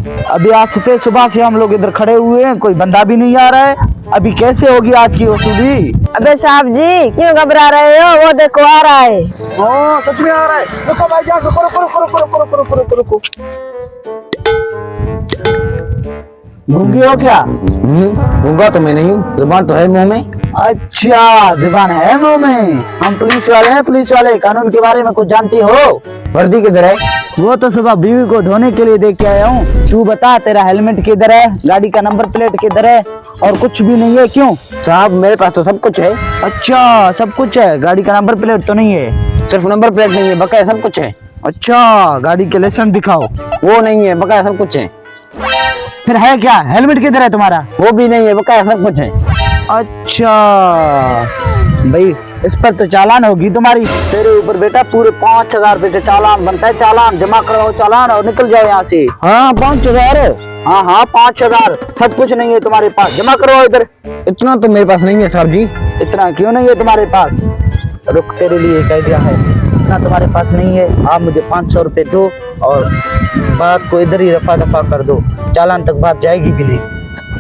अभी आज सुबह से हम लोग इधर खड़े हुए हैं, कोई बंदा भी नहीं आ रहा है। अभी कैसे होगी आज की वसूली? अबे साहब जी क्यों घबरा रहे हो, वो देखो आ रहा है। हाँ सच में आ रहा है। रुको भाई जान, रुको रुको रुको रुको रुको रुको रुको रुको रुको। गूंगे हो क्या? गूंगा तो मैं नहीं हूँ, जुबान तो है मुंह में। अच्छा जुबान है मुंह में। हम पुलिस वाले हैं, पुलिस वाले कानून के बारे में कुछ जानते हो? वर्दी किधर है? वो तो सुबह बीवी को धोने के लिए देख के आया हूँ। तू बता तेरा हेलमेट किधर है, गाड़ी का नंबर प्लेट किधर है? और कुछ भी नहीं है क्यों? साहब मेरे पास तो सब कुछ है। अच्छा सब कुछ है, गाड़ी का नंबर प्लेट तो नहीं है? सिर्फ नंबर प्लेट नहीं है, बकाया सब कुछ है। अच्छा गाड़ी के लाइसेंस दिखाओ। वो नहीं है, बकाया सब कुछ है। फिर है क्या? हेलमेट किधर है तुम्हारा? वो भी नहीं है, बकाया सब कुछ है। अच्छा भाई इस पर तो चालान होगी तुम्हारी। तेरे ऊपर बेटा पूरे 5,000 रुपए का चालान बनता है। चालान जमा करवाओ चालान और निकल जाओ यहाँ से। हाँ 5,000। हाँ हाँ 5,000। सब कुछ नहीं है तुम्हारे पास, जमा करवाओ इधर। इतना तो मेरे पास नहीं है साहब जी। इतना क्यों नहीं है तुम्हारे पास? रुक तेरे लिए एक आइडिया है। इतना तुम्हारे पास नहीं है, आप मुझे 500 रुपए दो और बात को इधर ही रफा दफा कर दो। चालान तक बात जाएगी भी नहीं।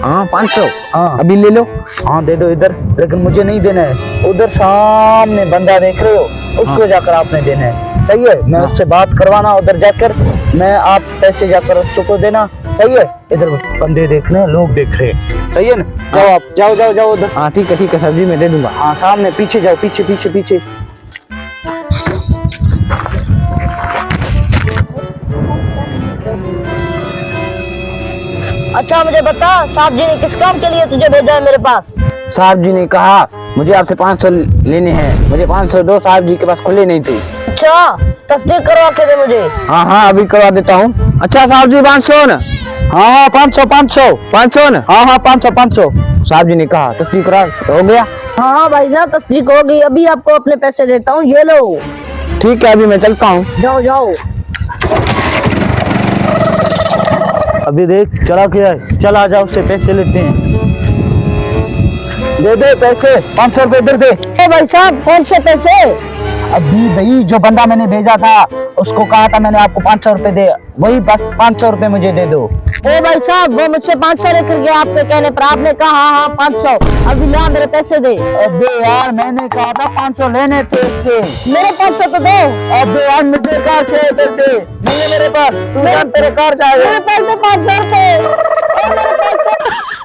हाँ 500। हाँ अभी ले लो। हाँ दे दो इधर, लेकिन मुझे नहीं देना है। उधर सामने बंदा देख रहे हो, उसको जाकर आपने देना है। सही है? मैं उससे बात करवाना उधर जाकर, मैं आप पैसे जाकर उसको देना। सही है? इधर बंदे देख रहे हैं, लोग देख रहे हैं। सही है ना? जाओ आप, जाओ जाओ जाओ उधर। हाँ ठीक है सर जी, मैं दे दूंगा। हाँ सामने पीछे जाओ, पीछे पीछे पीछे। अच्छा मुझे बता, साहब जी ने किस काम के लिए तुझे भेजा है मेरे पास? साहब जी ने कहा मुझे आपसे 500 लेने हैं। मुझे 500 दो, साहब जी के पास खुले नहीं थे। अच्छा तस्दीक करवा के दे मुझे। हाँ हाँ अभी करवा देता हूँ। अच्छा साहब जी 500 न? हाँ हाँ 500 500 500 न? हाँ हाँ 500 500। साहब जी ने कहा तस्दीक करा तो हो गया। हाँ भाई साहब तस्दीक हो गई, अभी आपको अपने पैसे देता हूँ, ये लो। ठीक है अभी मैं चलता हूँ। जाओ जाओ। अभी देख चला क्या है, चल आ जाओ, उससे पैसे लेते हैं। दे दे पैसे, 500 रुपए इधर दे। ओ भाई साहब कौन से पैसे? अभी भाई जो बंदा मैंने भेजा था उसको कहा था मैंने आपको 500 रुपए दे, वही बस 500 रुपए मुझे दे दो। ओ भाई साहब वो मुझसे 500 लेकर गया आपके कहने पर, आपने कहा हाँ हाँ 500, अभी ला मेरे पैसे दे। अबे यार मैंने कहा था 500 लेने थे इससे। मेरे 500 तो दो। अबे यार मुझे कार चाहिए पैसे, नहीं है मेरे पास। तू जान तेरे कार जाएगा। मेरे पैसे 500 रुपए। ओ मेरे पैसे।